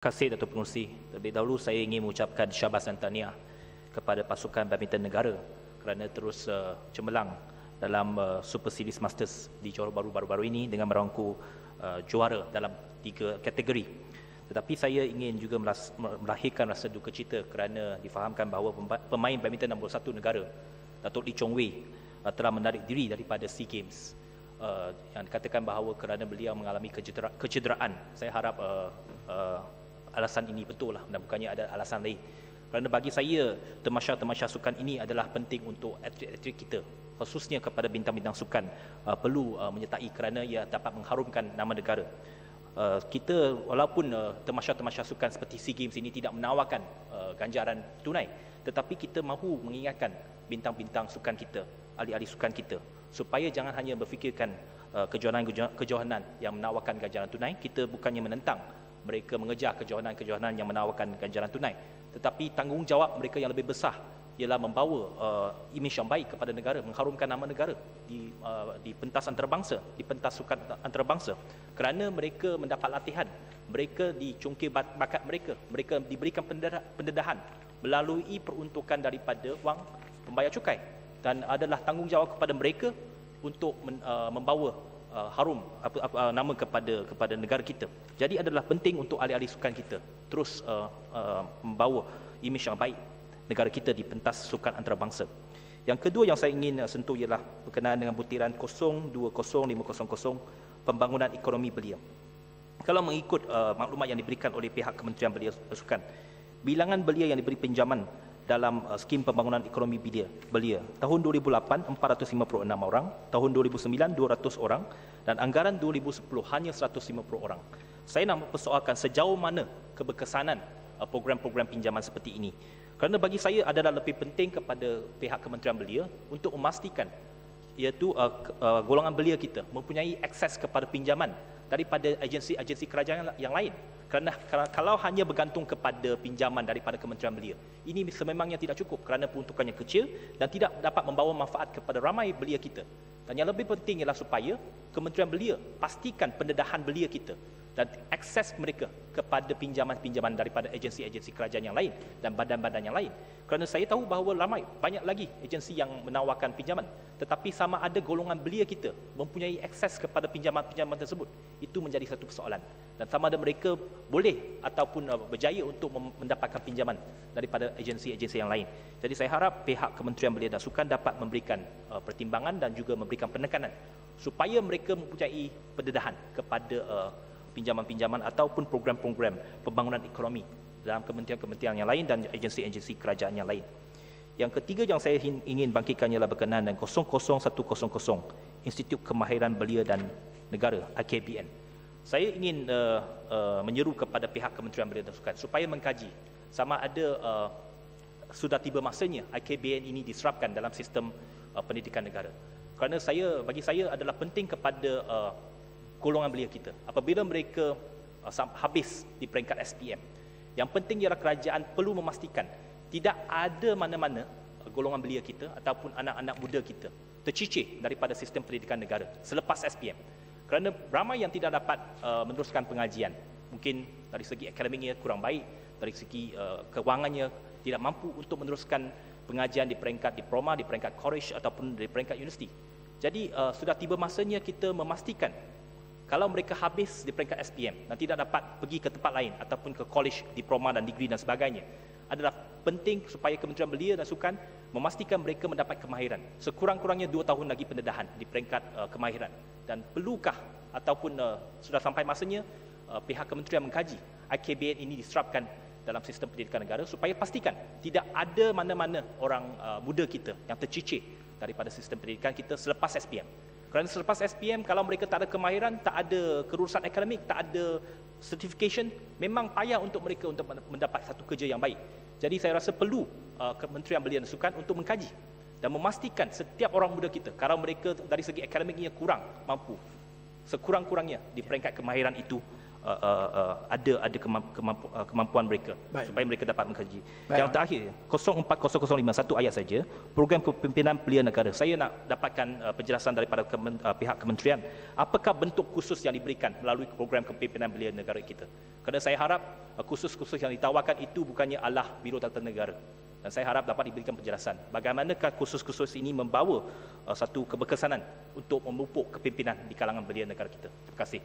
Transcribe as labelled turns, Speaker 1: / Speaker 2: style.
Speaker 1: Terima kasih Datuk Pengerusi. Terlebih dahulu saya ingin mengucapkan syabas dan tahniah kepada pasukan badminton negara kerana terus cemerlang dalam Super Series Masters di Johor Bahru baru-baru ini dengan merangkul juara dalam 3 kategori. Tetapi saya ingin juga melahirkan rasa duka cita kerana difahamkan bahawa pemain badminton nombor 1 negara, Datuk Lee Chong Wei, telah menarik diri daripada SEA Games. Yang dikatakan bahawa kerana beliau mengalami kecederaan. Saya harap alasan ini betul lah dan bukannya ada alasan lain. Kerana bagi saya, temasya-temasya sukan ini adalah penting untuk atlet-atlet kita, khususnya kepada bintang-bintang sukan, perlu menyertai kerana ia dapat mengharumkan nama negara. Kita walaupun temasya-temasya sukan seperti SEA Games ini tidak menawarkan ganjaran tunai, tetapi kita mahu mengingatkan bintang-bintang sukan kita, ahli-ahli sukan kita, supaya jangan hanya berfikirkan kejohanan yang menawarkan ganjaran tunai. Kita bukannya menentang mereka mengejar kejohanan-kejohanan yang menawarkan ganjaran tunai, tetapi tanggungjawab mereka yang lebih besar ialah membawa imej yang baik kepada negara, mengharumkan nama negara di pentas antarabangsa, di pentas sukan antarabangsa. Kerana mereka mendapat latihan, mereka dicungkir bakat mereka, mereka diberikan pendedahan melalui peruntukan daripada wang pembayar cukai, dan adalah tanggungjawab kepada mereka untuk membawa harum nama kepada negara kita. Jadi adalah penting untuk ahli-ahli sukan kita terus membawa imej yang baik negara kita di pentas sukan antarabangsa. Yang kedua yang saya ingin sentuh ialah berkenaan dengan butiran 020500 pembangunan ekonomi belia. Kalau mengikut maklumat yang diberikan oleh pihak Kementerian Belia Sukan, bilangan belia yang diberi pinjaman dalam skim pembangunan ekonomi belia tahun 2008 456 orang, tahun 2009 200 orang, dan anggaran 2010 hanya 150 orang. Saya nak mempersoalkan sejauh mana keberkesanan program-program pinjaman seperti ini. Kerana bagi saya adalah lebih penting kepada pihak Kementerian Belia untuk memastikan iaitu golongan belia kita mempunyai akses kepada pinjaman daripada agensi-agensi kerajaan yang lain. Kerana kalau hanya bergantung kepada pinjaman daripada Kementerian Belia, ini sememangnya tidak cukup kerana peruntukannya kecil dan tidak dapat membawa manfaat kepada ramai belia kita. Dan yang lebih penting ialah supaya Kementerian Belia pastikan pendedahan belia kita dan akses mereka kepada pinjaman-pinjaman daripada agensi-agensi kerajaan yang lain dan badan-badan yang lain. Kerana saya tahu bahawa banyak lagi agensi yang menawarkan pinjaman, tetapi sama ada golongan belia kita mempunyai akses kepada pinjaman-pinjaman tersebut, itu menjadi satu persoalan. Dan sama ada mereka boleh ataupun berjaya untuk mendapatkan pinjaman daripada agensi-agensi yang lain. Jadi saya harap pihak Kementerian Belia dan Sukan dapat memberikan pertimbangan dan juga memberikan penekanan supaya mereka mempunyai pendedahan kepada pinjaman-pinjaman ataupun program-program pembangunan ekonomi dalam kementerian-kementerian yang lain dan agensi-agensi kerajaan yang lain. Yang ketiga yang saya ingin bangkitkan ialah berkenaan dengan 00100 Institut Kemahiran Belia dan Negara IKBN. Saya ingin menyeru kepada pihak Kementerian Belia dan Sukan supaya mengkaji sama ada sudah tiba masanya IKBN ini diserapkan dalam sistem pendidikan negara. Kerana bagi saya adalah penting kepada golongan belia kita apabila mereka habis di peringkat SPM. Yang penting ialah kerajaan perlu memastikan tidak ada mana-mana golongan belia kita ataupun anak-anak muda kita tercicir daripada sistem pendidikan negara selepas SPM. Kerana ramai yang tidak dapat meneruskan pengajian. Mungkin dari segi akademiknya kurang baik, dari segi kewangannya tidak mampu untuk meneruskan pengajian di peringkat diploma, di peringkat college ataupun di peringkat universiti. Jadi sudah tiba masanya kita memastikan kalau mereka habis di peringkat SPM dan tidak dapat pergi ke tempat lain ataupun ke college, diploma dan degree dan sebagainya, adalah penting supaya Kementerian Belia dan Sukan memastikan mereka mendapat kemahiran. Sekurang-kurangnya 2 tahun lagi pendedahan di peringkat kemahiran. Dan perlukah ataupun sudah sampai masanya pihak kementerian mengkaji IKBN ini diserapkan dalam sistem pendidikan negara supaya pastikan tidak ada mana-mana orang muda kita yang tercicir daripada sistem pendidikan kita selepas SPM. Kerana selepas SPM, kalau mereka tak ada kemahiran, tak ada kelulusan akademik, tak ada certification, memang payah untuk mereka untuk mendapat satu kerja yang baik. Jadi saya rasa perlu Kementerian Belia dan Sukan untuk mengkaji dan memastikan setiap orang muda kita, kalau mereka dari segi akademiknya kurang mampu, sekurang-kurangnya di peringkat kemahiran itu ada kemampuan mereka.
Speaker 2: Baik.
Speaker 1: Supaya mereka dapat mengkaji.
Speaker 2: Baik.
Speaker 1: Yang terakhir, 04005, satu ayat saja, program kepimpinan belia negara. Saya nak dapatkan penjelasan daripada pihak kementerian, apakah bentuk khusus yang diberikan melalui program kepimpinan belia negara kita. Kerana saya harap khusus-khusus yang ditawarkan itu bukannya adalah Biro Tata Negara. Dan saya harap dapat diberikan penjelasan bagaimanakah khusus-khusus ini membawa satu keberkesanan untuk memupuk kepimpinan di kalangan belia negara kita. Terima kasih.